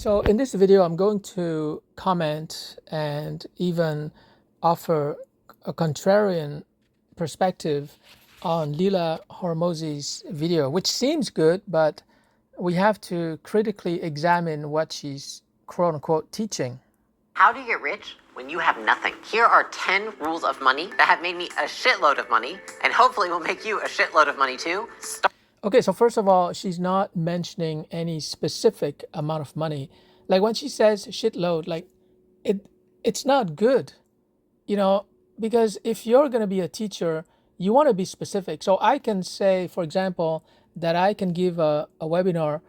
So in this video, I'm going to comment and even offer a contrarian perspective on Leila Hormozi's video, which seems good, but we have to critically examine what she's quote unquote teaching. How do you get rich when you have nothing? Here are 10 rules of money that have made me a shitload of money and hopefully will make you a shitload of money too. Okay, so first of all, she's not mentioning any specific amount of money. Like when she says shitload, like it's not good, because if you're going to be a teacher, you want to be specific. So I can say, for example, that I can give a webinar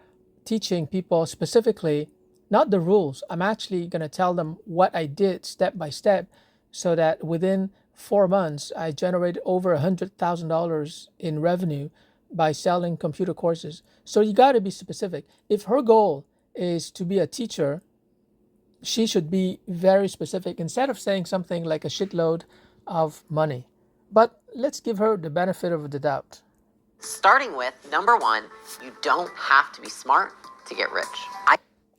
teaching people specifically, not the rules. I'm actually going to tell them what I did step by step so that within 4 months, I generated over $100,000 in revenue by selling computer courses. So you got to be specific. If her goal is to be a teacher, she should be very specific instead of saying something like a shitload of money. But let's give her the benefit of the doubt. Starting with number one, you don't have to be smart to get rich.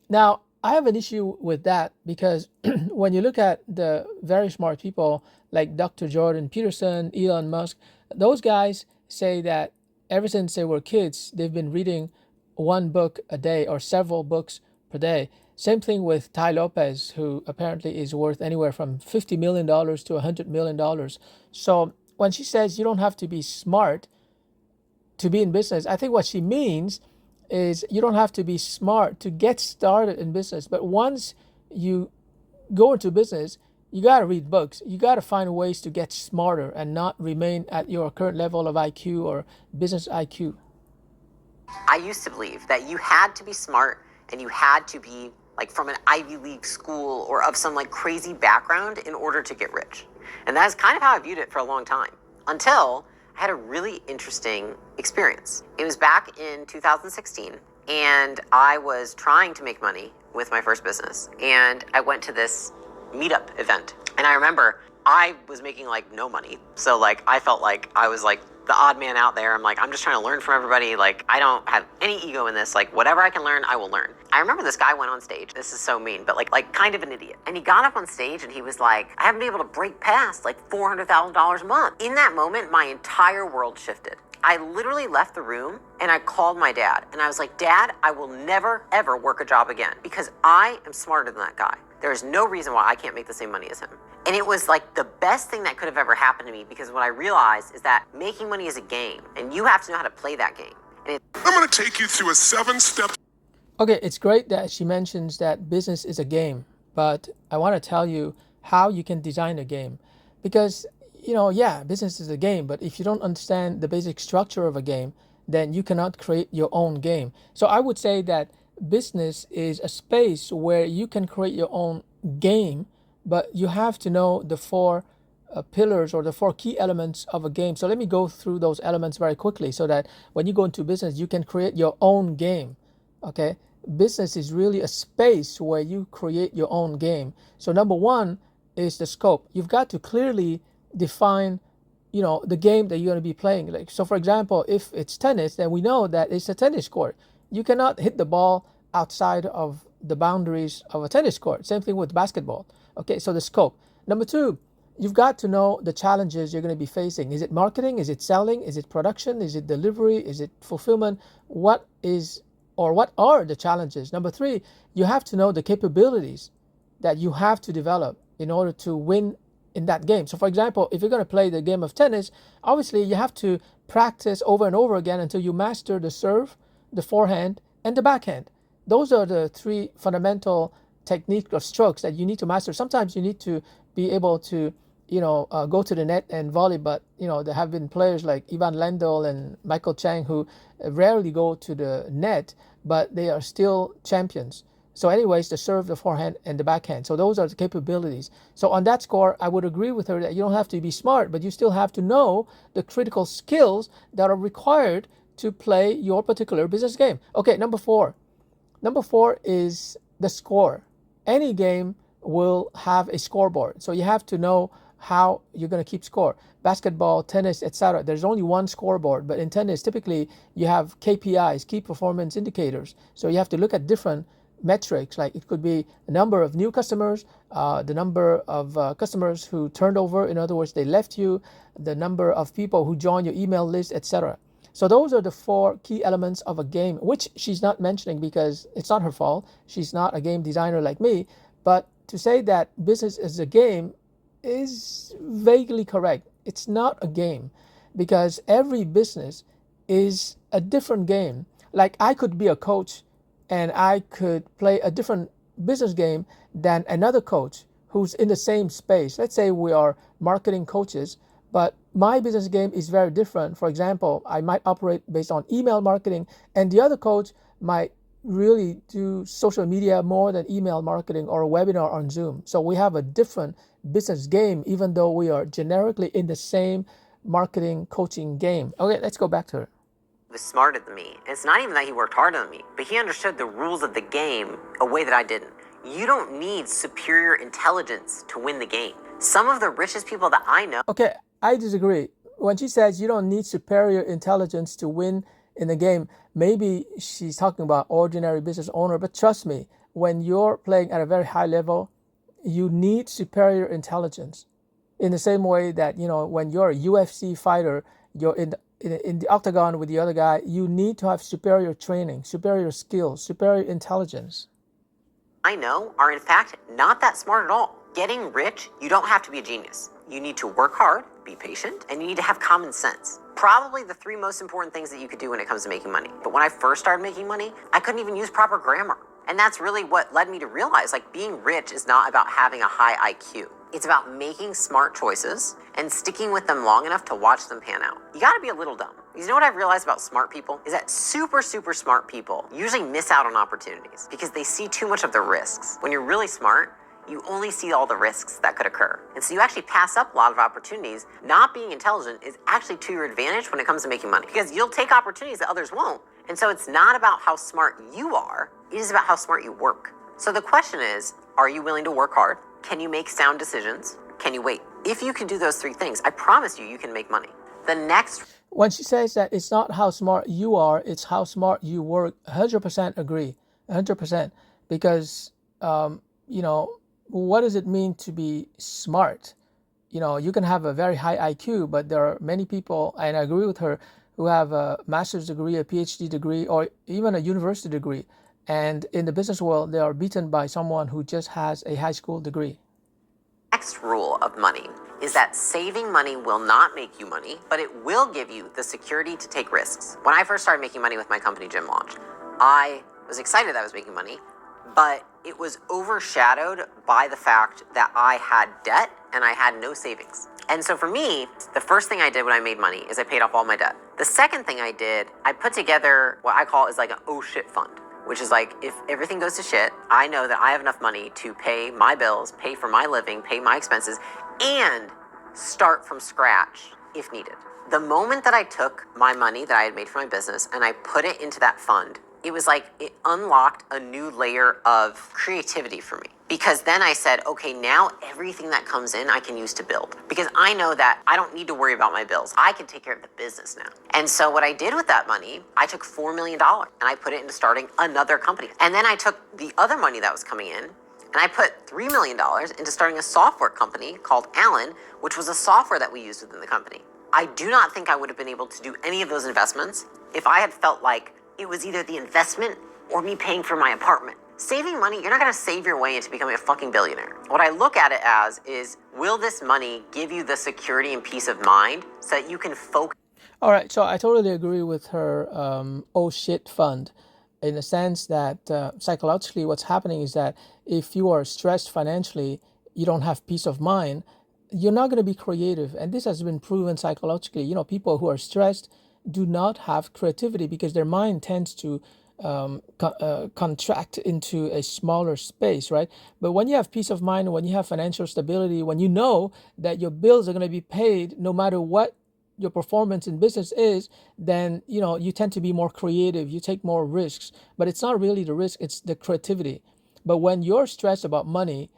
Now, I have an issue with that because when you look at the very smart people like Dr. Jordan Peterson, Elon Musk, those guys say that ever since they were kids, they've been reading one book a day or several books per day. Same thing with Tai Lopez, who apparently is worth anywhere from $50 million to $100 million. So when she says you don't have to be smart to be in business, I think what she means is you don't have to be smart to get started in business. But once you go into business, you got to read books. You got to find ways to get smarter and not remain at your current level of IQ or business IQ. I used to believe that you had to be smart and you had to be like from an Ivy League school or of some like crazy background in order to get rich. And that's kind of how I viewed it for a long time until I had a really interesting experience. It was back in 2016 and I was trying to make money with my first business. And I went to this meetup event. And I remember I was making like no money. So like I felt like I was like the odd man out there. I'm like, I'm just trying to learn from everybody. Like I don't have any ego in this. Like whatever I can learn, I will learn. I remember this guy went on stage. This is so mean, but like kind of an idiot. And he got up on stage and he was like, I haven't been able to break past like $400,000 a month. In that moment, my entire world shifted. I literally left the room and I called my dad and I was like, Dad, I will never, ever work a job again because I am smarter than that guy. There is no reason why I can't make the same money as him. And it was like the best thing that could have ever happened to me because what I realized is that making money is a game and you have to know how to play that game. And I'm going to take you through a 7-step. Okay, it's great that she mentions that business is a game, but I want to tell you how you can design a game. Because, business is a game, but if you don't understand the basic structure of a game, then you cannot create your own game. So I would say that business is a space where you can create your own game, but you have to know the four pillars or the four key elements of a game. So let me go through those elements very quickly so that when you go into business, you can create your own game. Okay, business is really a space where you create your own game. So number one is the scope. You've got to clearly define, the game that you're going to be playing. Like, so for example, if it's tennis, then we know that it's a tennis court. You cannot hit the ball outside of the boundaries of a tennis court. Same thing with basketball. Okay, so the scope. Number two, you've got to know the challenges you're going to be facing. Is it marketing? Is it selling? Is it production? Is it delivery? Is it fulfillment? What are the challenges? Number three, you have to know the capabilities that you have to develop in order to win in that game. So for example, if you're going to play the game of tennis, obviously you have to practice over and over again until you master the serve, the forehand, and the backhand. Those are the three fundamental techniques or strokes that you need to master. Sometimes you need to be able to, go to the net and volley, but, there have been players like Ivan Lendl and Michael Chang who rarely go to the net, but they are still champions. So anyways, the serve, the forehand, and the backhand. So those are the capabilities. So on that score, I would agree with her that you don't have to be smart, but you still have to know the critical skills that are required to play your particular business game. Okay, number four. Number four is the score. Any game will have a scoreboard. So you have to know how you're going to keep score. Basketball, tennis, etc. There's only one scoreboard, but in tennis, typically you have KPIs, key performance indicators. So you have to look at different metrics, like it could be the number of new customers, the number of customers who turned over, in other words, they left you, the number of people who joined your email list, etc. So those are the 4 key elements of a game, which she's not mentioning because it's not her fault. She's not a game designer like me. But to say that business is a game is vaguely correct. It's not a game because every business is a different game. Like I could be a coach and I could play a different business game than another coach who's in the same space. Let's say we are marketing coaches, but my business game is very different. For example, I might operate based on email marketing, and the other coach might really do social media more than email marketing or a webinar on Zoom. So we have a different business game, even though we are generically in the same marketing coaching game. Okay, let's go back to her. Was smarter than me. And it's not even that he worked harder than me, but he understood the rules of the game a way that I didn't. You don't need superior intelligence to win the game. Some of the richest people that I know. Okay, I disagree. When she says you don't need superior intelligence to win in the game, maybe she's talking about ordinary business owner, but trust me, when you're playing at a very high level, you need superior intelligence. In the same way that, when you're a UFC fighter, you're in the octagon with the other guy, you need to have superior training, superior skills, superior intelligence. I know are in fact not that smart at all. Getting rich, you don't have to be a genius. You need to work hard, be patient, and you need to have common sense. Probably the 3 most important things that you could do when it comes to making money. But when I first started making money, I couldn't even use proper grammar. And that's really what led me to realize, being rich is not about having a high IQ. It's about making smart choices and sticking with them long enough to watch them pan out. You gotta be a little dumb. Because you know what I've realized about smart people? Is that super smart people usually miss out on opportunities because they see too much of the risks. When you're really smart, you only see all the risks that could occur. And so you actually pass up a lot of opportunities. Not being intelligent is actually to your advantage when it comes to making money because you'll take opportunities that others won't. And so it's not about how smart you are, it is about how smart you work. So the question is, are you willing to work hard? Can you make sound decisions? Can you wait? If you can do those 3 things, I promise you can make money. The next... When she says that it's not how smart you are, it's how smart you work, 100% agree, 100%. Because, what does it mean to be smart? You can have a very high IQ, but there are many people, and I agree with her, who have a master's degree, a PhD degree, or even a university degree. And in the business world, they are beaten by someone who just has a high school degree. Next rule of money is that saving money will not make you money, but it will give you the security to take risks. When I first started making money with my company, Gym Launch, I was excited that I was making money, but it was overshadowed by the fact that I had debt and I had no savings. And so for me, the first thing I did when I made money is I paid off all my debt. The second thing I did, I put together what I call is an oh shit fund, which is if everything goes to shit, I know that I have enough money to pay my bills, pay for my living, pay my expenses, and start from scratch if needed. The moment that I took my money that I had made for my business and I put it into that fund, it was it unlocked a new layer of creativity for me. Because then I said, okay, now everything that comes in I can use to build. Because I know that I don't need to worry about my bills. I can take care of the business now. And so what I did with that money, I took $4 million and I put it into starting another company. And then I took the other money that was coming in and I put $3 million into starting a software company called Alan, which was a software that we used within the company. I do not think I would have been able to do any of those investments if I had felt like it was either the investment or me paying for my apartment. Saving money, you're not gonna save your way into becoming a fucking billionaire. What I look at it as is, will this money give you the security and peace of mind so that you can focus? All right, so I totally agree with her oh shit fund in the sense that psychologically what's happening is that if you are stressed financially, you don't have peace of mind, you're not going to be creative. And this has been proven psychologically. People who are stressed do not have creativity because their mind tends to contract into a smaller space, right? But when you have peace of mind, when you have financial stability, when you know that your bills are going to be paid no matter what your performance in business is, then you tend to be more creative, you take more risks. But it's not really the risk, it's the creativity. But when you're stressed about money,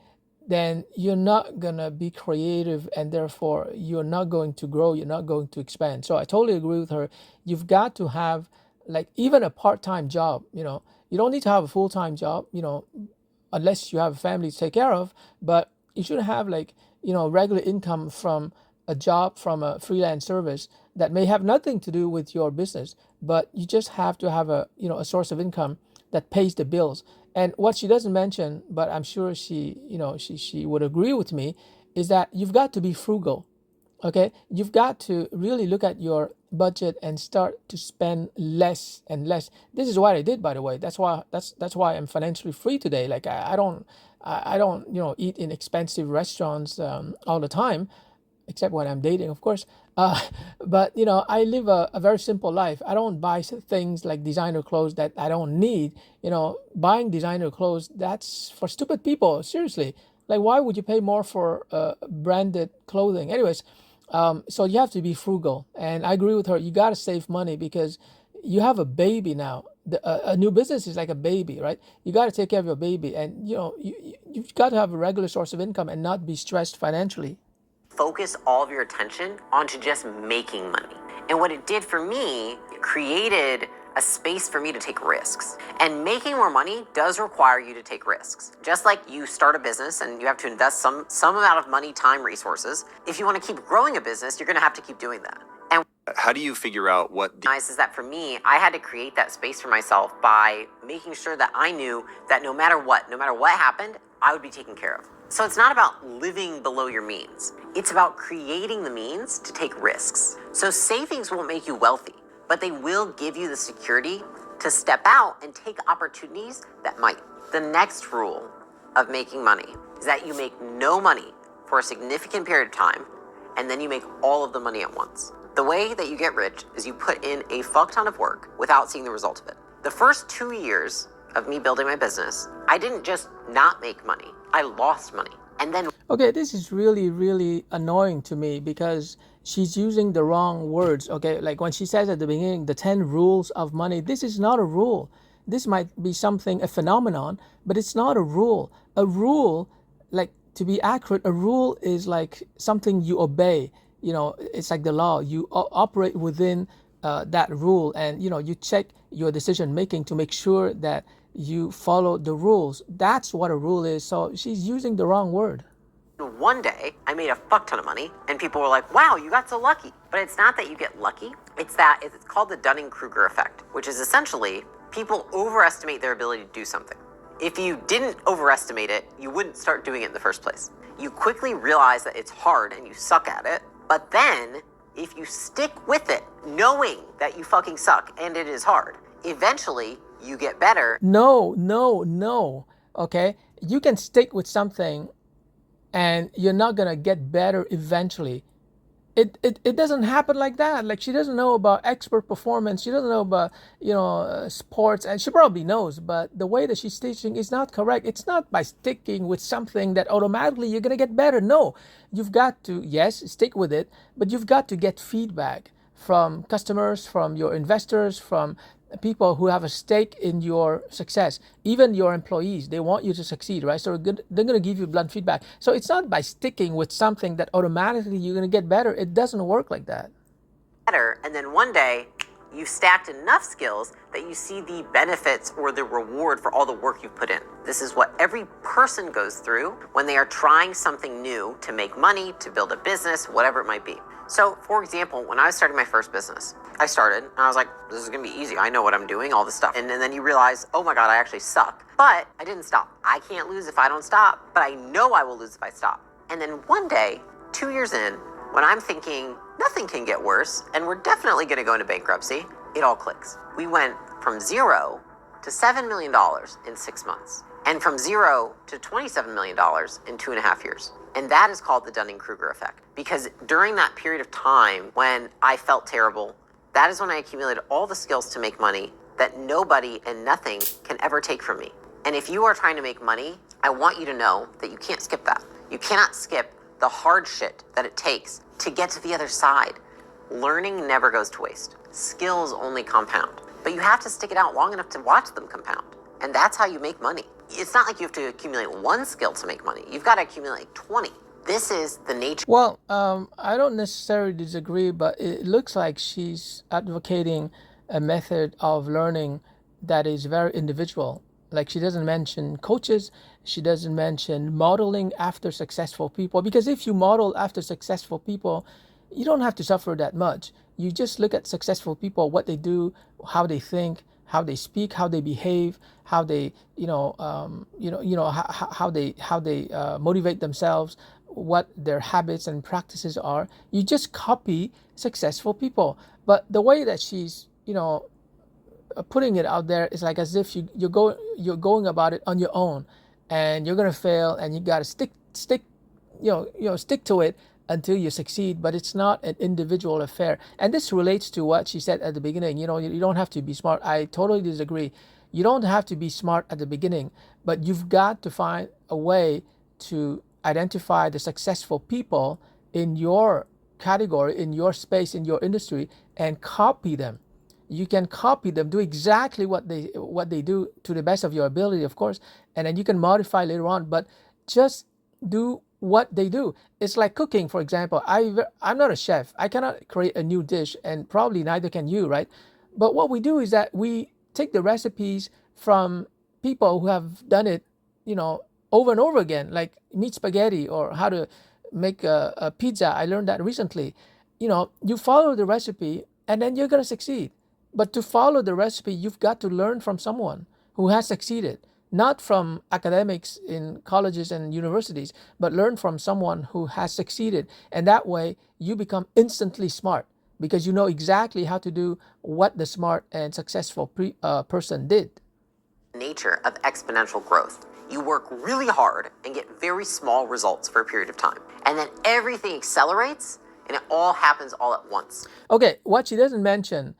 then you're not gonna be creative, and therefore you're not going to grow, you're not going to expand. So I totally agree with her. You've got to have like even a part-time job, you don't need to have a full-time job, unless you have a family to take care of, but you should have like, regular income from a job, from a freelance service that may have nothing to do with your business, but you just have to have a source of income that pays the bills. And what she doesn't mention, but I'm sure she would agree with me, is that you've got to be frugal. Okay, you've got to really look at your budget and start to spend less and less. This is what I did, by the way. That's why I'm financially free today. Like I don't eat in expensive restaurants all the time, except when I'm dating, of course. Uh, but I live a very simple life. I don't buy things like designer clothes that I don't need. Buying designer clothes, that's for stupid people. Seriously, like why would you pay more for branded clothing? Anyways, so you have to be frugal, and I agree with her. You got to save money because you have a baby now. A new business is like a baby, right? You got to take care of your baby, and you've got to have a regular source of income and not be stressed financially. Focus all of your attention onto just making money. And what it did for me, it created a space for me to take risks. And making more money does require you to take risks. Just like you start a business and you have to invest some amount of money, time, resources. If you want to keep growing a business, you're going to have to keep doing that. And how do you figure out what nice is that for me, I had to create that space for myself by making sure that I knew that no matter what happened, I would be taken care of. So it's not about living below your means. It's about creating the means to take risks. So savings won't make you wealthy, but they will give you the security to step out and take opportunities that might. The next rule of making money is that you make no money for a significant period of time, and then you make all of the money at once. The way that you get rich is you put in a fuck ton of work without seeing the result of it. The first 2 years of me building my business, I didn't just not make money. I lost money. And then Okay, this is really, really annoying to me because she's using the wrong words. Okay, like when she says at the beginning, the 10 rules of money, this is not a rule. This might be something, a phenomenon, but it's not a rule. A rule, like to be accurate, a rule is like something you obey. It's like the law. You operate within that rule, and you check your decision making to make sure that you follow the rules. That's what a rule is. So she's using the wrong word. one day I made a fuck ton of money and people were like, wow, you got so lucky. But it's not that you get lucky. It's called the Dunning-Kruger effect, which is essentially people overestimate their ability to do something. If you didn't overestimate it, you wouldn't start doing it in the first place. You quickly realize that it's hard and you suck at it. But then if you stick with it, knowing that you fucking suck and it is hard, eventually you get better. No. Okay? You can stick with something and you're not going to get better eventually. It doesn't happen like that. Like she doesn't know about expert performance. She doesn't know about, sports, and she probably knows, but the way that she's teaching is not correct. It's not by sticking with something that automatically you're going to get better. No, you've got to, yes, stick with it, but you've got to get feedback from customers, from your investors, from people who have a stake in your success. Even your employees, they want you to succeed, right? So they're going to give you blunt feedback. So it's not by sticking with something that automatically you're going to get better. It doesn't work like that. Better, and then one day you've stacked enough skills that you see the benefits or the reward for all the work you've put in. This is what every person goes through when they are trying something new to make money, to build a business, whatever it might be. So, for example, when I was starting my first business, I started and I was like, this is gonna be easy. I know what I'm doing, all this stuff. And then you realize, oh my God, I actually suck. But I didn't stop. I can't lose if I don't stop, but I know I will lose if I stop. And then one day, 2 years in, when I'm thinking nothing can get worse and we're definitely gonna go into bankruptcy, it all clicks. We went from $0 to $7 million in 6 months, and from $0 to $27 million in 2.5 years. And that is called the Dunning-Kruger effect. Because during that period of time when I felt terrible, that is when I accumulated all the skills to make money that nobody and nothing can ever take from me. And if you are trying to make money, I want you to know that you can't skip that. You cannot skip the hard shit that it takes to get to the other side. Learning never goes to waste. Skills only compound. But you have to stick it out long enough to watch them compound. And that's how you make money. It's not like you have to accumulate one skill to make money. You've got to accumulate 20. This is the nature. Well, I don't necessarily disagree, but it looks like she's advocating a method of learning that is very individual. Like she doesn't mention coaches, she doesn't mention modeling after successful people, because if you model after successful people, you don't have to suffer that much. You just look at successful people, what they do, how they think, how they speak, how they behave, how they, how they motivate themselves, what their habits and practices are. You just copy successful people. But the way that she's, putting it out there is like as if you're going about it on your own, and you're gonna fail, and you gotta stick to it until you succeed. But it's not an individual affair, and this relates to what she said at the beginning. You don't have to be smart. I totally disagree. You don't have to be smart at the beginning, but you've got to find a way to identify the successful people in your category, in your space, in your industry, and copy them. You can copy them, do exactly what they do to the best of your ability, of course, and then you can modify later on, but just do what they do. It's like cooking, for example. I'm not a chef. I cannot create a new dish, and probably neither can you, right? But what we do is that we take the recipes from people who have done it, over and over again, like meat spaghetti or how to make a pizza. I learned that recently. You follow the recipe and then you're going to succeed. But to follow the recipe, you've got to learn from someone who has succeeded, not from academics in colleges and universities, but learn from someone who has succeeded. And that way you become instantly smart, because you know exactly how to do what the smart and successful person did. Nature of exponential growth. You work really hard and get very small results for a period of time. And then everything accelerates and it all happens all at once. Okay, what she doesn't mention,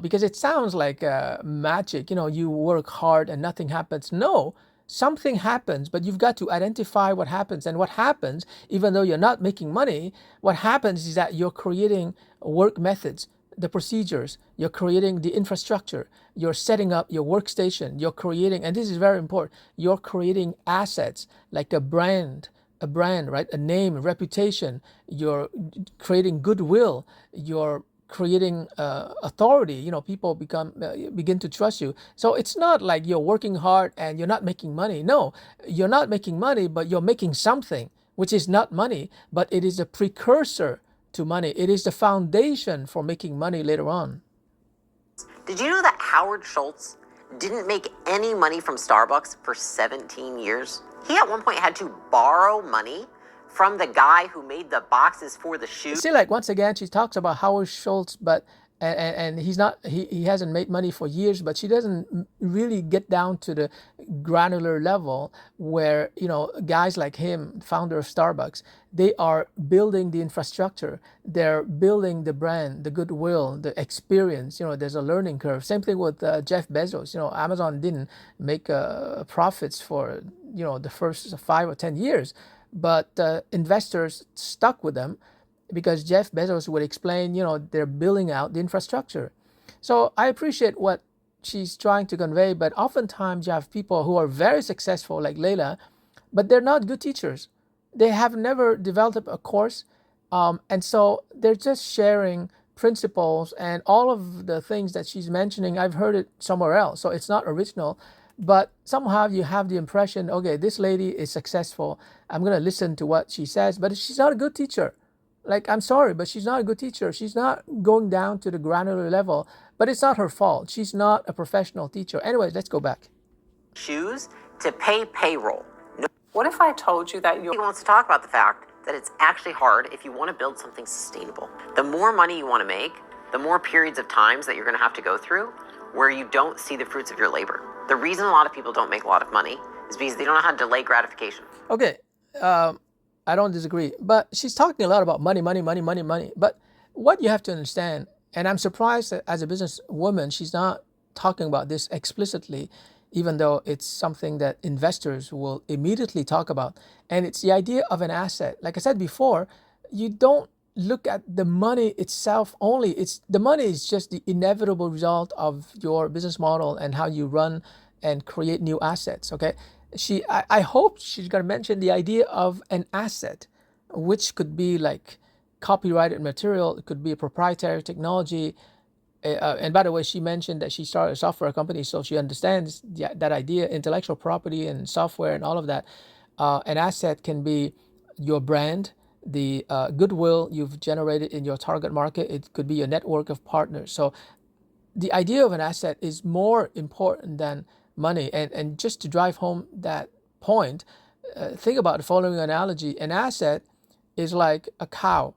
because it sounds like magic, you work hard and nothing happens. No, something happens, but you've got to identify what happens. And what happens, even though you're not making money, what happens is that you're creating work methods, the procedures, you're creating the infrastructure, you're setting up your workstation, you're creating, and this is very important, you're creating assets like a brand, right? A name, a reputation, you're creating goodwill, you're creating authority. People begin to trust you. So it's not like you're working hard and you're not making money. No, you're not making money, but you're making something, which is not money, but it is a precursor to money. It is the foundation for making money later on. Did you know that Howard Schultz didn't make any money from Starbucks for 17 years? He at one point had to borrow money from the guy who made the boxes for the shoes. See, like once again, she talks about Howard Schultz, but and he's not, he hasn't made money for years, but she doesn't really get down to the granular level where, guys like him, founder of Starbucks, they are building the infrastructure, they're building the brand, the goodwill, the experience. There's a learning curve. Same thing with Jeff Bezos. Amazon didn't make profits for the first 5 or 10 years, but investors stuck with them because Jeff Bezos would explain, they're building out the infrastructure. So I appreciate what she's trying to convey, but oftentimes you have people who are very successful like Leila, but they're not good teachers. They have never developed a course, and so they're just sharing principles, and all of the things that she's mentioning, I've heard it somewhere else, so it's not original. But somehow you have the impression, okay, this lady is successful, I'm going to listen to what she says, but she's not a good teacher. Like, I'm sorry, but she's not a good teacher. She's not going down to the granular level, but it's not her fault. She's not a professional teacher. Anyways, let's go back. Shoes to pay payroll. What if I told you that Nobody wants to talk about the fact that it's actually hard if you want to build something sustainable. The more money you want to make, the more periods of times that you're going to have to go through where you don't see the fruits of your labor. The reason a lot of people don't make a lot of money is because they don't know how to delay gratification. Okay, I don't disagree, but she's talking a lot about money. But what you have to understand, and I'm surprised that as a businesswoman, she's not talking about this explicitly, even though it's something that investors will immediately talk about. And it's the idea of an asset. Like I said before, you don't look at the money itself only. The money is just the inevitable result of your business model and how you run and create new assets. Okay. I hope she's going to mention the idea of an asset, which could be like copyrighted material. It could be a proprietary technology. And by the way, she mentioned that she started a software company, so she understands that idea, intellectual property and software and all of that. An asset can be your brand, the goodwill you've generated in your target market. It could be your network of partners. So the idea of an asset is more important than money. And just to drive home that point, think about the following analogy. An asset is like a cow,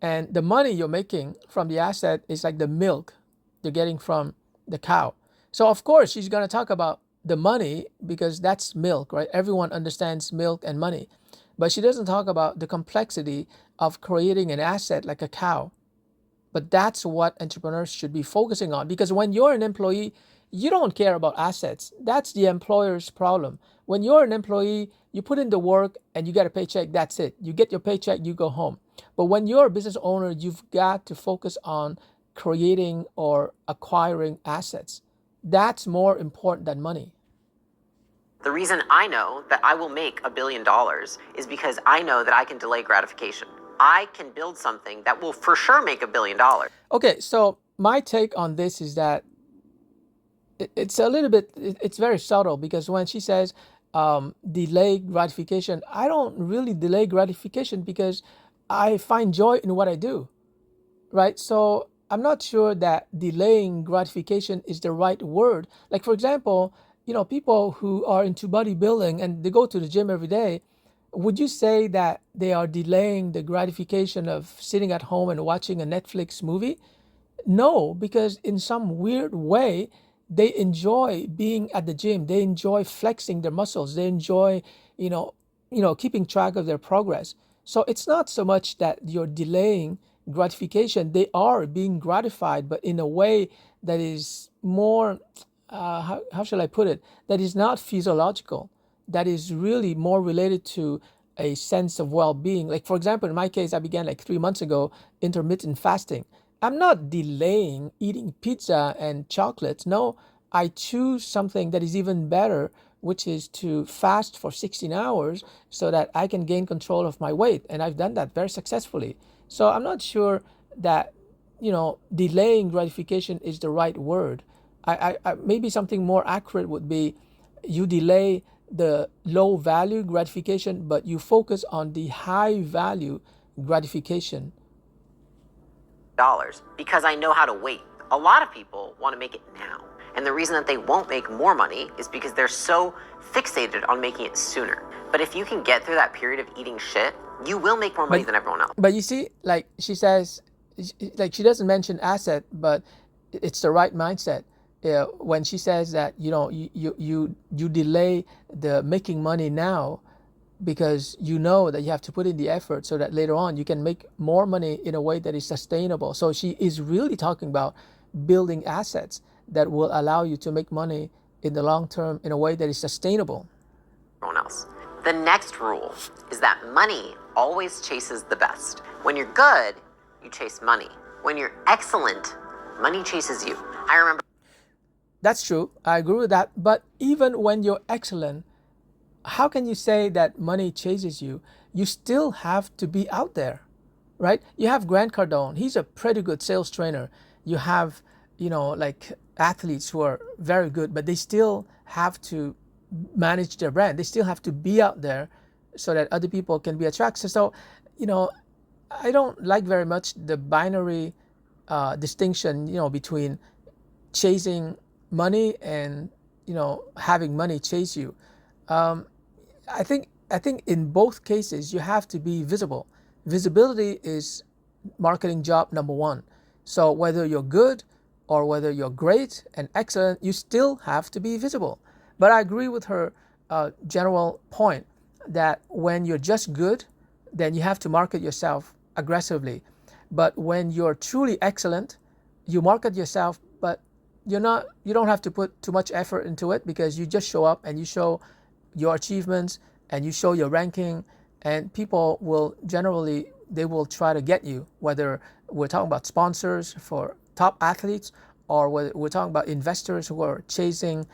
and the money you're making from the asset is like the milk you're getting from the cow. So of course she's going to talk about the money because that's milk, right? Everyone understands milk and money. But she doesn't talk about the complexity of creating an asset like a cow. But that's what entrepreneurs should be focusing on, because when you're an employee, you don't care about assets. That's the employer's problem. When you're an employee, you put in the work and you get a paycheck. That's it. You get your paycheck, you go home. But when you're a business owner, you've got to focus on creating or acquiring assets. That's more important than money. The reason I know that I will make $1 billion is because I know that I can delay gratification. I can build something that will for sure make $1 billion. Okay, so my take on this is that it's a little bit, it's very subtle, because when she says delay gratification, I don't really delay gratification because I find joy in what I do, right? So I'm not sure that delaying gratification is the right word. Like, for example, people who are into bodybuilding and they go to the gym every day, would you say that they are delaying the gratification of sitting at home and watching a Netflix movie? No, because in some weird way, they enjoy being at the gym. They enjoy flexing their muscles. They enjoy, keeping track of their progress. So it's not so much that you're delaying gratification. They are being gratified, but in a way that is more, how shall I put it? That is not physiological. That is really more related to a sense of well-being. Like, for example, in my case, I began like 3 months ago, intermittent fasting. I'm not delaying eating pizza and chocolates. No, I choose something that is even better, which is to fast for 16 hours so that I can gain control of my weight. And I've done that very successfully. So I'm not sure that, delaying gratification is the right word. I maybe something more accurate would be you delay the low value gratification, but you focus on the high value gratification. Because I know how to wait. A lot of people want to make it now. And the reason that they won't make more money is because they're so fixated on making it sooner. But if you can get through that period of eating shit, you will make more money than everyone else. But you see, like she says, like she doesn't mention asset, but it's the right mindset. When she says that, you delay the making money now because you know that you have to put in the effort so that later on you can make more money in a way that is sustainable. So she is really talking about building assets that will allow you to make money in the long term in a way that is sustainable. Everyone else. The next rule is that money always chases the best. When you're good, you chase money. When you're excellent, money chases you. I remember. That's true. I agree with that. But even when you're excellent, how can you say that money chases you? You still have to be out there, right? You have Grant Cardone. He's a pretty good sales trainer. You have, like athletes who are very good, but they still have to manage their brand. They still have to be out there so that other people can be attracted. So, I don't like very much the binary distinction, between chasing money and, having money chase you. I think in both cases, you have to be visible. Visibility is marketing job number one. So whether you're good or whether you're great and excellent, you still have to be visible. But I agree with her general point that when you're just good, then you have to market yourself aggressively. But when you're truly excellent, you market yourself, but you don't have to put too much effort into it, because you just show up and you show your achievements and you show your ranking, and people will generally, they will try to get you, whether we're talking about sponsors for top athletes or whether we're talking about investors who are chasing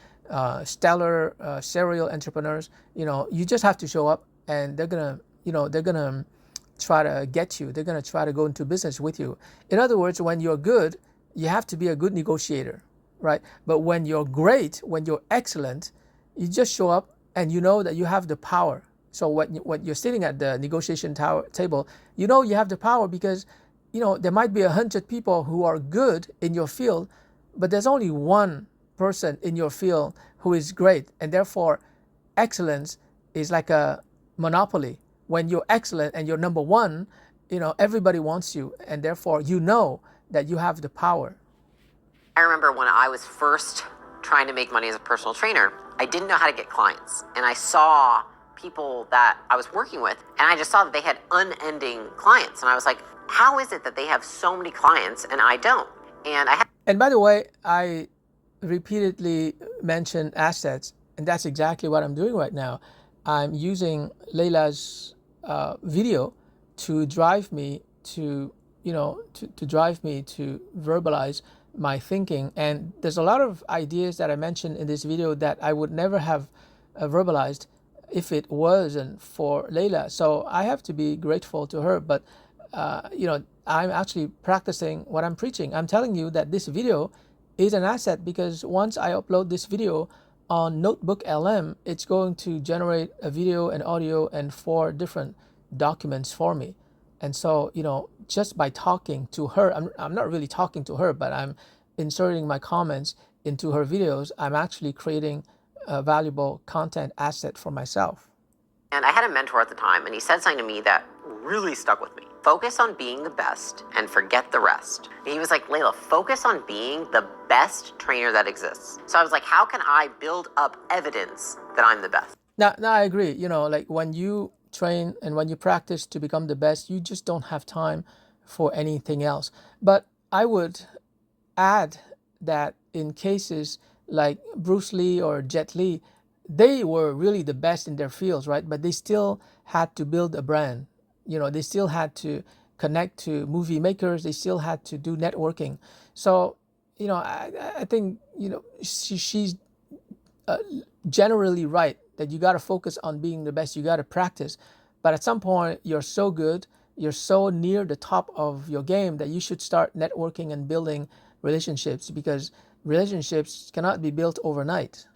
stellar serial entrepreneurs. You just have to show up and they're gonna try to get you. They're gonna try to go into business with you. In other words, when you're good, you have to be a good negotiator, right? But when you're great, when you're excellent, you just show up and you know that you have the power. So when you're sitting at the negotiation table, you know you have the power because, there might be 100 people who are good in your field, but there's only one person in your field who is great, and therefore excellence is like a monopoly. When you're excellent and you're number one, everybody wants you, and therefore you know that you have the power. I remember when I was first trying to make money as a personal trainer, I didn't know how to get clients. And I saw people that I was working with, and I just saw that they had unending clients. And I was like, how is it that they have so many clients and I don't? And by the way, I repeatedly mentioned assets, and that's exactly what I'm doing right now. I'm using Leila's video to drive me to verbalize my thinking. And there's a lot of ideas that I mentioned in this video that I would never have verbalized if it wasn't for Leila. So I have to be grateful to her. But I'm actually practicing what I'm preaching. I'm telling you that this video is an asset because once I upload this video on Notebook LM, it's going to generate a video and audio and 4 different documents for me. And so, just by talking to her, I'm not really talking to her, but I'm inserting my comments into her videos. I'm actually creating a valuable content asset for myself. And I had a mentor at the time, and he said something to me that really stuck with me. Focus on being the best and forget the rest. And he was like, Leila, focus on being the best trainer that exists. So I was like, how can I build up evidence that I'm the best? Now I agree. Like when you train and when you practice to become the best, you just don't have time for anything else. But I would add that in cases like Bruce Lee or Jet Li, they were really the best in their fields, right? But they still had to build a brand. They still had to connect to movie makers. They still had to do networking. So, I think, she's generally right that you got to focus on being the best. You got to practice. But at some point, you're so good, you're so near the top of your game that you should start networking and building relationships, because relationships cannot be built overnight.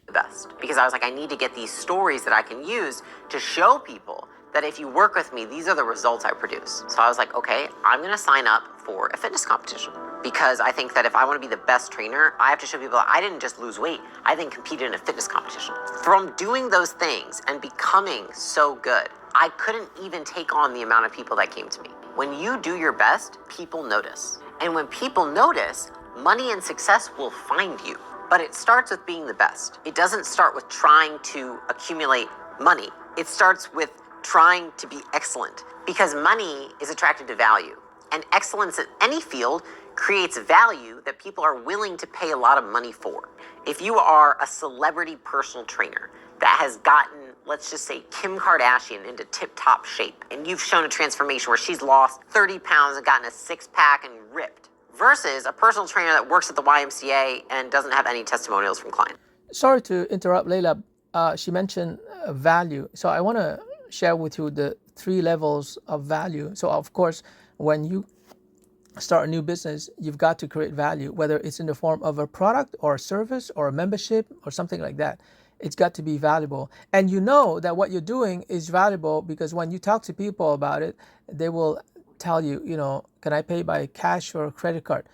The best. Because I was like, I need to get these stories that I can use to show people that if you work with me, these are the results I produce. So I was like, okay, I'm going to sign up for a fitness competition, because I think that if I want to be the best trainer, I have to show people that I didn't just lose weight, I then competed in a fitness competition. From doing those things and becoming so good, I couldn't even take on the amount of people that came to me. When you do your best, people notice. And when people notice, money and success will find you. But it starts with being the best. It doesn't start with trying to accumulate money. It starts with trying to be excellent, because money is attracted to value, and excellence in any field creates value that people are willing to pay a lot of money for. If you are a celebrity personal trainer that has gotten, let's just say, Kim Kardashian into tip-top shape, and you've shown a transformation where she's lost 30 pounds and gotten a six-pack and ripped, versus a personal trainer that works at the YMCA and doesn't have any testimonials from clients. Sorry to interrupt, Leila. She mentioned value. So I want to share with you the 3 levels of value. So of course, when you start a new business, you've got to create value, whether it's in the form of a product or a service or a membership or something like that. It's got to be valuable. And you know that what you're doing is valuable because when you talk to people about it, they will tell you, can I pay by cash or credit card?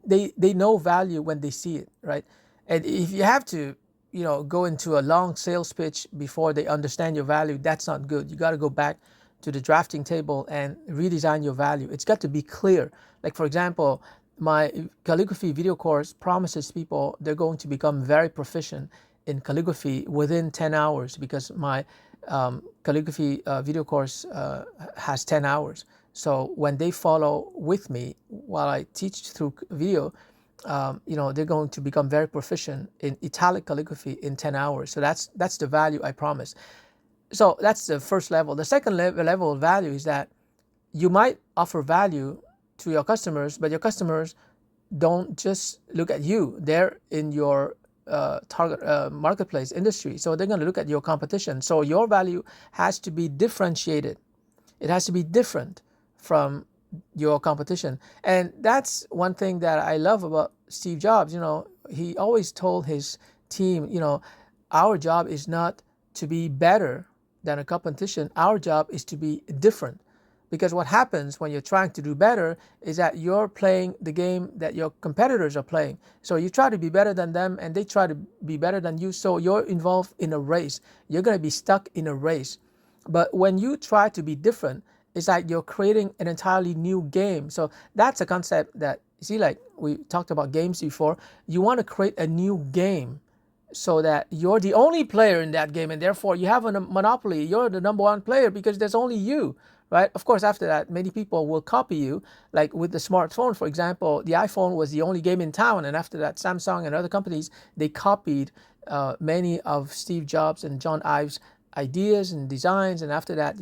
They know value when they see it, right? And if you have to, go into a long sales pitch before they understand your value, that's not good. You got to go back to the drafting table and redesign your value. It's got to be clear. Like, for example, my calligraphy video course promises people they're going to become very proficient in calligraphy within 10 hours because my calligraphy video course has 10 hours. So when they follow with me while I teach through video, they're going to become very proficient in italic calligraphy in 10 hours. So that's the value I promise. So that's the first level. The second level of value is that you might offer value to your customers, but your customers don't just look at you. They're in your target marketplace industry. So they're going to look at your competition. So your value has to be differentiated. It has to be different from your competition. And that's one thing that I love about Steve Jobs. He always told his team, our job is not to be better than a competition. Our job is to be different. Because what happens when you're trying to do better is that you're playing the game that your competitors are playing. So you try to be better than them and they try to be better than you. So you're involved in a race. You're going to be stuck in a race. But when you try to be different, it's like you're creating an entirely new game. So that's a concept that, see, like we talked about games before. You want to create a new game so that you're the only player in that game and therefore you have a monopoly. You're the number one player because there's only you, right? Of course, after that, many people will copy you. Like with the smartphone, for example, the iPhone was the only game in town. And after that, Samsung and other companies, they copied many of Steve Jobs and John Ives' ideas and designs. And after that,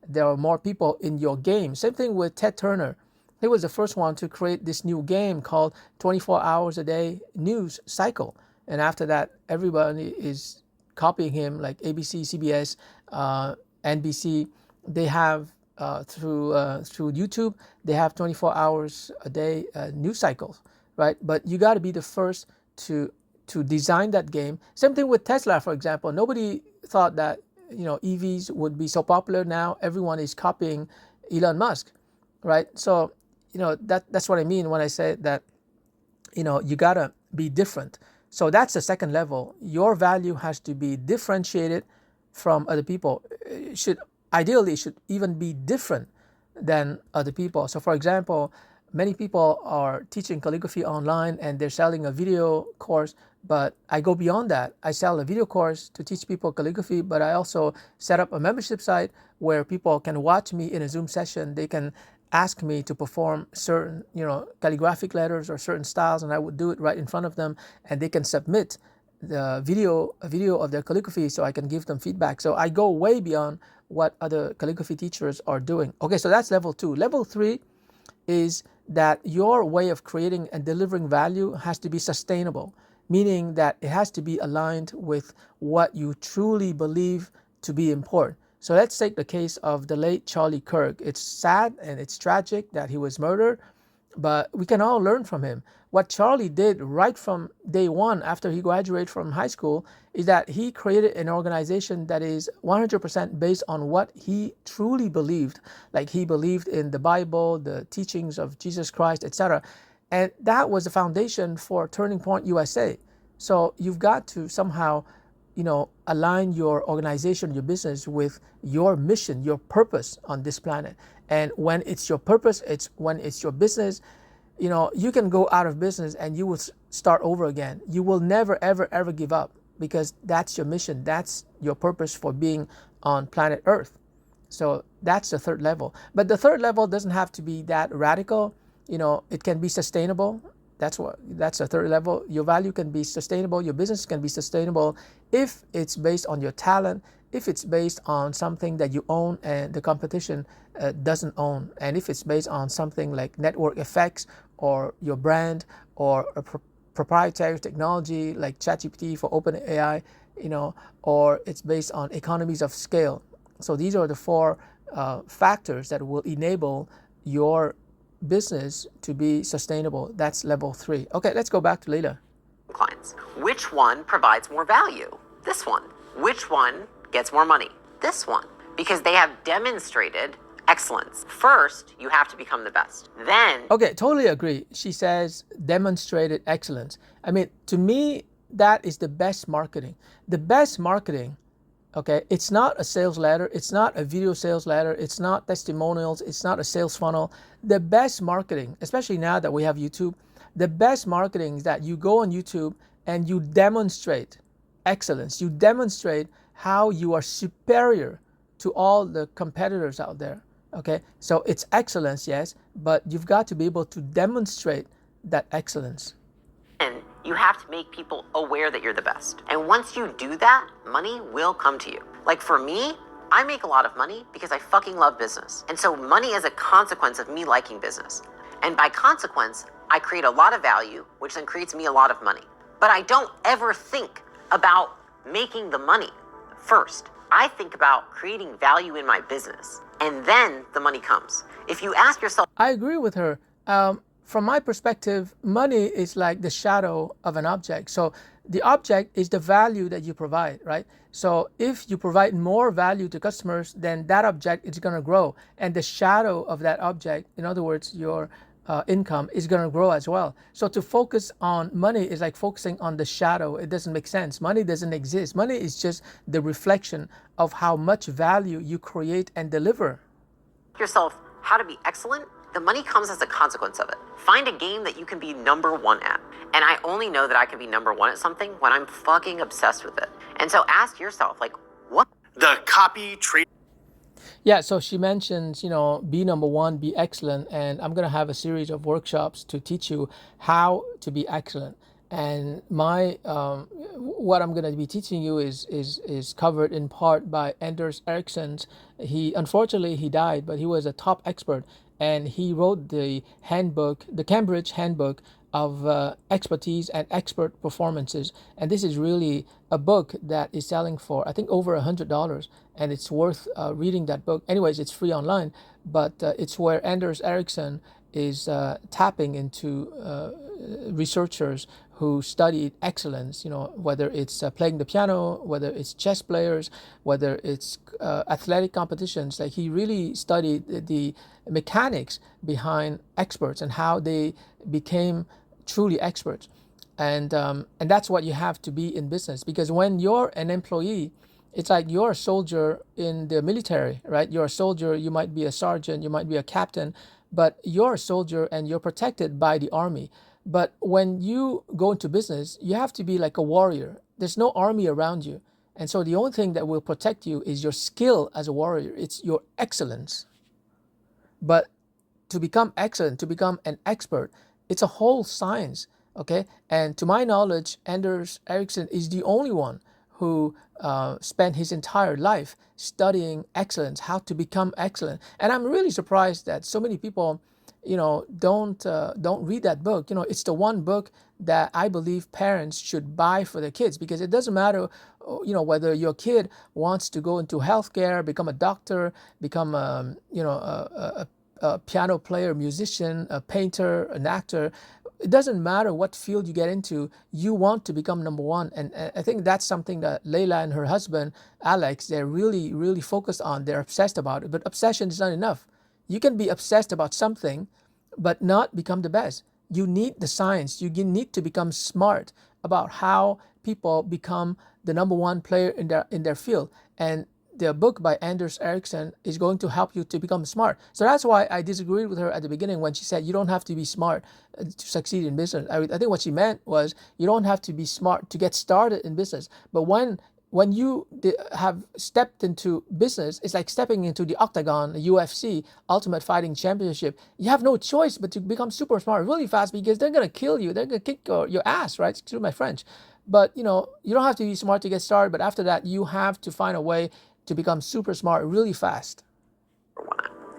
there are more people in your game. Same thing with Ted Turner. He was the first one to create this new game called 24 Hours a Day News Cycle. And after that, everybody is copying him, like ABC, CBS, NBC. They have through YouTube, they have 24 hours a day news cycles, right? But you got to be the first to design that game. Same thing with Tesla, for example. Nobody thought that EVs would be so popular. Now everyone is copying Elon Musk, right? So that's what I mean when I say that you gotta be different. So that's the second level. Your value has to be differentiated from other people. It should even be different than other people. So for example, many people are teaching calligraphy online and they're selling a video course, but I go beyond that. I sell a video course to teach people calligraphy, but I also set up a membership site where people can watch me in a Zoom session. They can ask me to perform certain, calligraphic letters or certain styles, and I would do it right in front of them, and they can submit a video of their calligraphy so I can give them feedback. So I go way beyond what other calligraphy teachers are doing. Okay, so that's level 2. Level 3 is that your way of creating and delivering value has to be sustainable, meaning that it has to be aligned with what you truly believe to be important. So let's take the case of the late Charlie Kirk. It's sad and it's tragic that he was murdered, but we can all learn from him. What Charlie did right from day one after he graduated from high school is that he created an organization that is 100% based on what he truly believed. Like he believed in the Bible, the teachings of Jesus Christ, etc. And that was the foundation for Turning Point USA. So you've got to somehow align your organization, your business with your mission, your purpose on this planet. And when it's your purpose, when it's your business, you can go out of business and you will start over again. You will never, ever, ever give up because that's your mission. That's your purpose for being on planet Earth. So that's the third level. But the third level doesn't have to be that radical. It can be sustainable. That's the third level. Your value can be sustainable. Your business can be sustainable if it's based on your talent, if it's based on something that you own and the competition doesn't own, and if it's based on something like network effects or your brand or a proprietary technology like ChatGPT for OpenAI, or it's based on economies of scale. So these are the 4 factors that will enable your business to be sustainable. That's level 3. Okay, let's go back to Leila. Clients. Which one provides more value? This one. Which one gets more money? This one. Because they have demonstrated excellence. First, you have to become the best. Then... Okay, totally agree. She says demonstrated excellence. I mean, to me, that is the best marketing. The best marketing, okay, it's not a sales letter. It's not a video sales letter. It's not testimonials. It's not a sales funnel. The best marketing, especially now that we have YouTube, the best marketing is that you go on YouTube and you demonstrate excellence. You demonstrate how you are superior to all the competitors out there. Okay, so it's excellence, yes, but you've got to be able to demonstrate that excellence. And you have to make people aware that you're the best. And once you do that, money will come to you. Like for me, I make a lot of money because I fucking love business. And so money is a consequence of me liking business. And by consequence, I create a lot of value, which then creates me a lot of money. But I don't ever think about making the money first. I think about creating value in my business, and then the money comes. If you ask yourself, I agree with her. From my perspective, money is like the shadow of an object. So the object is the value that you provide, right? So if you provide more value to customers, then that object is going to grow. And the shadow of that object, in other words, your income is going to grow as well. So to focus on money is like focusing on the shadow. It doesn't make sense. Money doesn't exist. Money is just the reflection of how much value you create and deliver. yourself how to be excellent, the money comes as a consequence of it. Find a game that you can be number one at. And I only know that I can be number one at something when I'm fucking obsessed with it. And so ask yourself, like, what? The copy trade. Yeah, so she mentions, be number one, be excellent. And I'm going to have a series of workshops to teach you how to be excellent. And my what I'm going to be teaching you is covered in part by Anders Ericsson's. Unfortunately he died, but he was a top expert, and he wrote the handbook, the Cambridge Handbook of Expertise and Expert Performances. And this is really a book that is selling for, I think, over $100, and it's worth reading that book. Anyways, it's free online, but it's where Anders Ericsson is tapping into researchers who studied excellence, whether it's playing the piano, whether it's chess players, whether it's athletic competitions. Like, he really studied the mechanics behind experts and how they became truly experts. And that's what you have to be in business, because when you're an employee, it's like you're a soldier in the military, right? You're a soldier, you might be a sergeant, you might be a captain, but you're a soldier and you're protected by the army. But when you go into business, you have to be like a warrior. There's no army around you. And so the only thing that will protect you is your skill as a warrior. It's your excellence. But to become excellent, to become an expert, it's a whole science, okay? And to my knowledge, Anders Ericsson is the only one who spent his entire life studying excellence, how to become excellent. And I'm really surprised that so many people, don't read that book. It's the one book that I believe parents should buy for their kids, because it doesn't matter, whether your kid wants to go into healthcare, become a doctor, become a piano player, musician, a painter, an actor. It doesn't matter what field you get into, you want to become number one. And I think that's something that Leila and her husband, Alex, they're really, really focused on. They're obsessed about it. But obsession is not enough. You can be obsessed about something, but not become the best. You need the science. You need to become smart about how people become the number one player in their field. And the book by Anders Ericsson is going to help you to become smart. So that's why I disagreed with her at the beginning when she said you don't have to be smart to succeed in business. I think what she meant was you don't have to be smart to get started in business. But when you have stepped into business, it's like stepping into the octagon, the UFC, Ultimate Fighting Championship. You have no choice but to become super smart really fast, because they're going to kill you. They're going to kick your ass, right? Excuse my French. But, you don't have to be smart to get started. But after that, you have to find a way to become super smart really fast.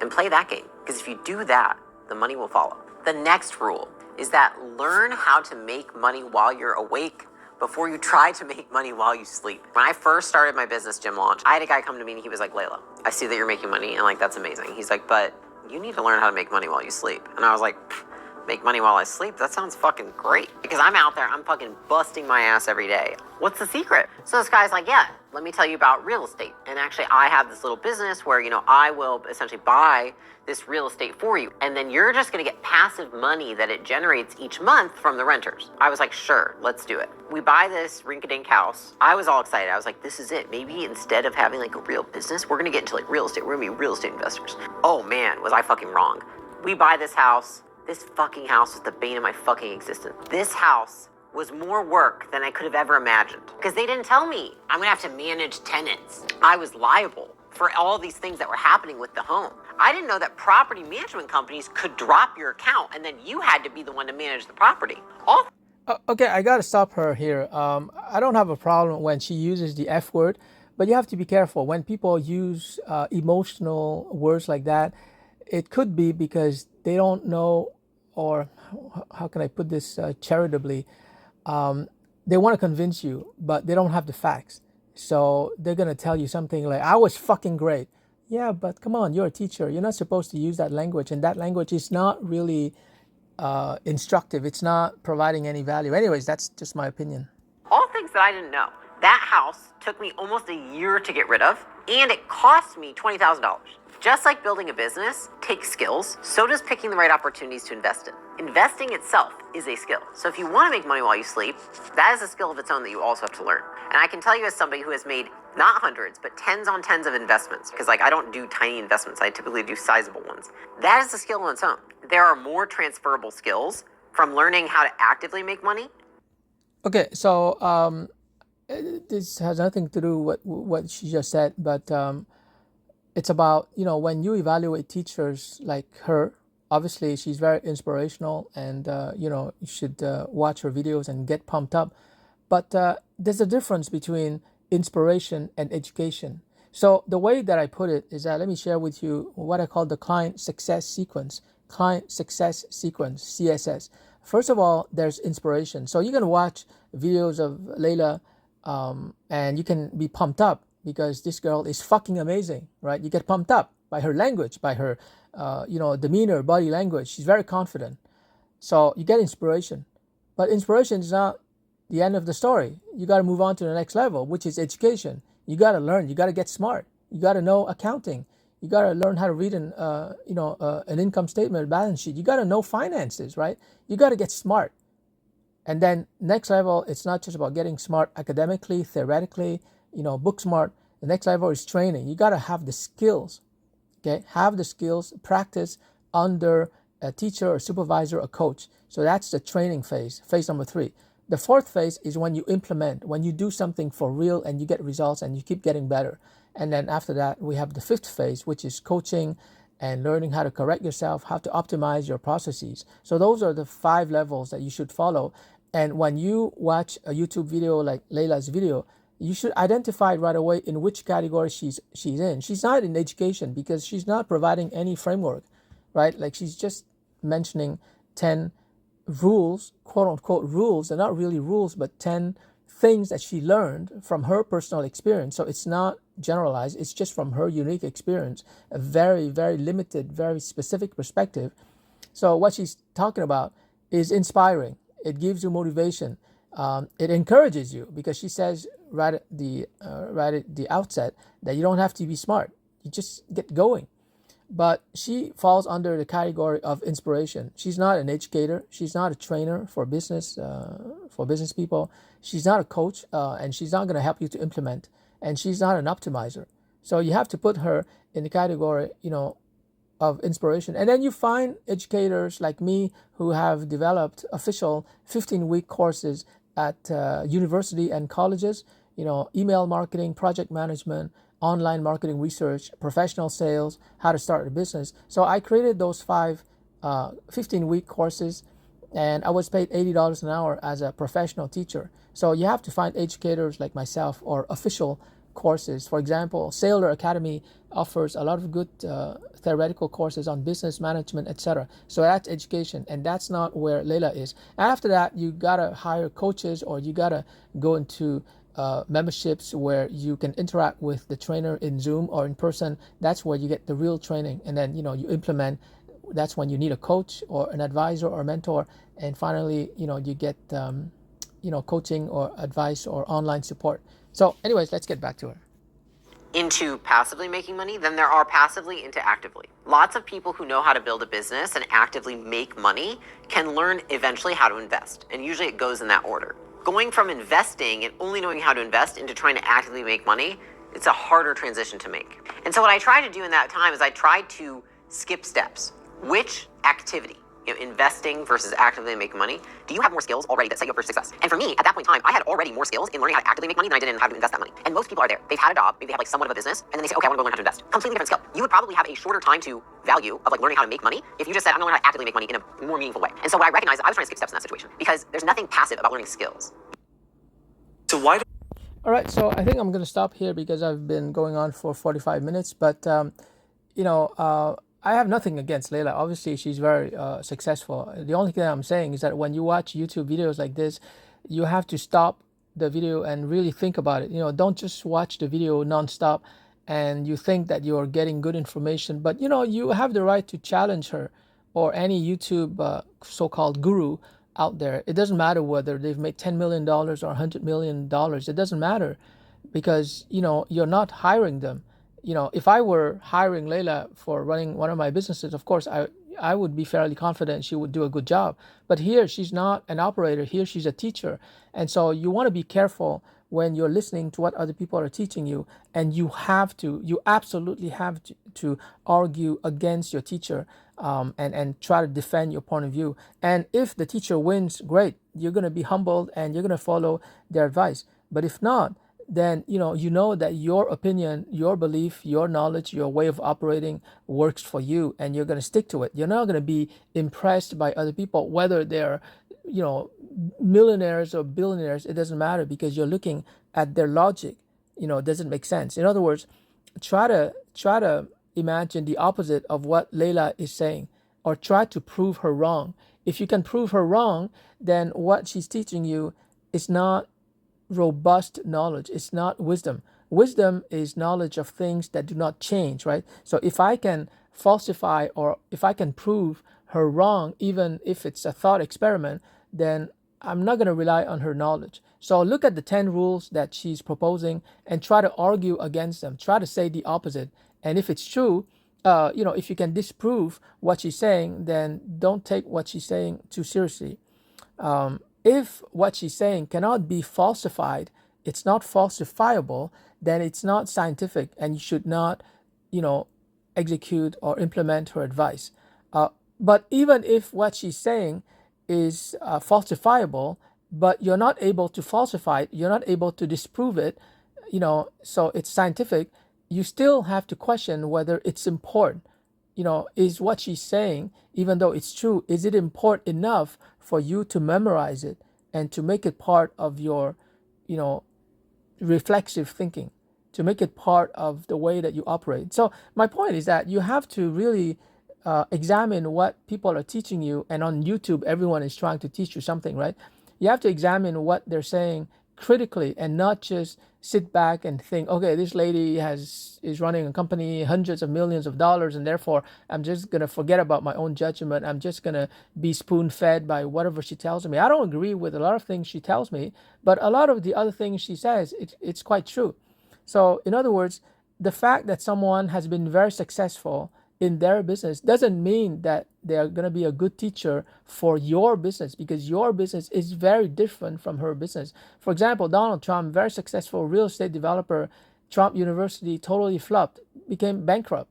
And play that game. Because if you do that, the money will follow. The next rule is that learn how to make money while you're awake before you try to make money while you sleep. When I first started my business gym launch, I had a guy come to me and he was like, Leila, I see that you're making money, and that's amazing. He's like, but you need to learn how to make money while you sleep. And I was like, make money while I sleep? That sounds fucking great. Because I'm out there, I'm fucking busting my ass every day. What's the secret? So this guy's like, yeah, let me tell you about real estate. And actually, I have this little business where, I will essentially buy this real estate for you. And then you're just gonna get passive money that it generates each month from the renters. I was like, sure, let's do it. We buy this rinky-dink house. I was all excited. I was like, this is it. Maybe instead of having like a real business, we're gonna get into like real estate. We're gonna be real estate investors. Oh man, was I fucking wrong. We buy this house. This fucking house was the bane of my fucking existence. This house was more work than I could have ever imagined. Because they didn't tell me I'm gonna have to manage tenants. I was liable for all these things that were happening with the home. I didn't know that property management companies could drop your account and then you had to be the one to manage the property. Okay, I gotta stop her here. I don't have a problem when she uses the F word, but you have to be careful. When people use emotional words like that, it could be because they don't know, or how can I put this charitably? They want to convince you, but they don't have the facts. So they're gonna tell you something like, "I was fucking great." Yeah, but come on, you're a teacher. You're not supposed to use that language, and that language is not really instructive. It's not providing any value. Anyways, that's just my opinion. All things that I didn't know. That house took me almost a year to get rid of, and it cost me $20,000. Just like building a business takes skills, so does picking the right opportunities to invest in. Investing itself is a skill. So if you want to make money while you sleep, that is a skill of its own that you also have to learn. And I can tell you as somebody who has made not hundreds, but tens on tens of investments, because I don't do tiny investments, I typically do sizable ones. That is a skill on its own. There are more transferable skills from learning how to actively make money. Okay, so this has nothing to do with what she just said, but it's about, when you evaluate teachers like her, obviously she's very inspirational, and you should watch her videos and get pumped up. But there's a difference between inspiration and education. So the way that I put it is that, let me share with you what I call the client success sequence. Client success sequence, CSS. First of all, there's inspiration. So you can watch videos of Leila, and you can be pumped up because this girl is fucking amazing, right? You get pumped up by her language, by her, demeanor, body language. She's very confident. So you get inspiration. But inspiration is not the end of the story. You got to move on to the next level, which is education. You got to learn. You got to get smart. You got to know accounting. You got to learn how to read an income statement, a balance sheet. You got to know finances, right? You got to get smart. And then next level, it's not just about getting smart academically, theoretically, book smart. The next level is training. You got to have the skills, okay? Have the skills, practice under a teacher or supervisor or coach. So that's the training phase number 3. The 4th phase is when you implement, when you do something for real and you get results and you keep getting better. And then after that, we have the 5th phase, which is coaching and learning how to correct yourself, how to optimize your processes. So those are the 5 levels that you should follow. And when you watch a YouTube video like Leila's video, you should identify right away in which category she's in. She's not in education because she's not providing any framework, right? Like, she's just mentioning 10 rules, quote unquote rules. They're not really rules, but 10 things that she learned from her personal experience. So it's not generalized. It's just from her unique experience, a very, very limited, very specific perspective. So what she's talking about is inspiring. It gives you motivation. It encourages you because she says right at the outset that you don't have to be smart. You just get going. But she falls under the category of inspiration. She's not an educator. She's not a trainer for business people. She's not a coach, and she's not going to help you to implement. And she's not an optimizer. So you have to put her in the category, of inspiration. And then you find educators like me who have developed official 15-week courses at university and colleges, email marketing, project management, online marketing research, professional sales, how to start a business. So I created those 5 15-week courses, and I was paid $80 an hour as a professional teacher. So you have to find educators like myself or official courses. For example, Sailor Academy offers a lot of good theoretical courses on business management, etc. So that's education, and that's not where Leila is. After that, you gotta hire coaches, or you gotta go into memberships where you can interact with the trainer in Zoom or in person. That's where you get the real training, and then you implement. That's when you need a coach or an advisor or a mentor, and finally you get coaching or advice or online support. So anyways, let's get back to her. Into passively making money than there are passively into actively. Lots of people who know how to build a business and actively make money can learn eventually how to invest, and usually it goes in that order. Going from investing and only knowing how to invest into trying to actively make money, it's a harder transition to make. And so what I tried to do in that time is I tried to skip steps. Which activity, investing versus actively making money, do you have more skills already that set you up for success? And for me, at that point in time, I had already more skills in learning how to actively make money than I did in how to invest that money. And most people are there. They've had a job, maybe they have somewhat of a business, and then they say, okay, I want to go learn how to invest. Completely different skill. You would probably have a shorter time to value of learning how to make money if you just said, I'm going to learn how to actively make money in a more meaningful way. And so what I recognized, I was trying to skip steps in that situation because there's nothing passive about learning skills. So why do All right, so I think I'm going to stop here because I've been going on for 45 minutes. But I have nothing against Leila. Obviously, she's very successful. The only thing I'm saying is that when you watch YouTube videos like this, you have to stop the video and really think about it. Don't just watch the video nonstop and you think that you're getting good information, but you have the right to challenge her or any YouTube so-called guru out there. It doesn't matter whether they've made $10 million or $100 million. It doesn't matter, because you're not hiring them. If I were hiring Leila for running one of my businesses, of course I would be fairly confident she would do a good job. But here she's not an operator. Here she's a teacher. And so you want to be careful when you're listening to what other people are teaching you. And you absolutely have to argue against your teacher, and try to defend your point of view. And if the teacher wins, great. You're going to be humbled and you're going to follow their advice. But if not, then you know that your opinion, your belief, your knowledge, your way of operating works for you, and you're going to stick to it. You're not going to be impressed by other people, whether they're millionaires or billionaires. It doesn't matter, because you're looking at their logic. It doesn't make sense. In other words, try to imagine the opposite of what Leila is saying, or try to prove her wrong. If you can prove her wrong, then what she's teaching you is not robust knowledge. It's not wisdom. Wisdom is knowledge of things that do not change, right? So if I can falsify, or if I can prove her wrong, even if it's a thought experiment, then I'm not going to rely on her knowledge. So look at the 10 rules that she's proposing and try to argue against them. Try to say the opposite. And if it's true, if you can disprove what she's saying, then don't take what she's saying too seriously. If what she's saying cannot be falsified, it's not falsifiable, then it's not scientific, and you should not, execute or implement her advice. But even if what she's saying is falsifiable, but you're not able to falsify it, you're not able to disprove it, so it's scientific, you still have to question whether it's important. Is what she's saying, even though it's true, is it important enough for you to memorize it and to make it part of your, reflexive thinking, to make it part of the way that you operate? So my point is that you have to really examine what people are teaching you. And on YouTube, everyone is trying to teach you something, right? You have to examine what they're saying critically, and not just sit back and think, okay, this lady is running a company, hundreds of millions of dollars, and therefore I'm just going to forget about my own judgment. I'm just going to be spoon-fed by whatever she tells me. I don't agree with a lot of things she tells me, but a lot of the other things she says, it's quite true. So in other words, the fact that someone has been very successful in their business doesn't mean that they're going to be a good teacher for your business, because your business is very different from her business. For example, Donald Trump, very successful real estate developer, Trump University totally flopped, became bankrupt.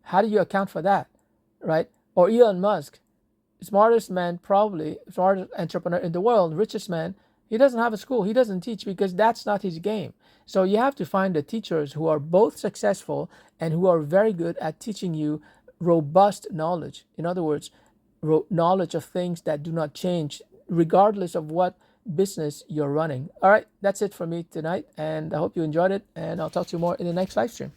How do you account for that, right? Or Elon Musk, smartest man, probably smartest entrepreneur in the world, richest man, he doesn't have a school, he doesn't teach, because that's not his game. So you have to find the teachers who are both successful and who are very good at teaching you robust knowledge. In other words, knowledge of things that do not change regardless of what business you're running. All right, that's it for me tonight, and I hope you enjoyed it, and I'll talk to you more in the next live stream.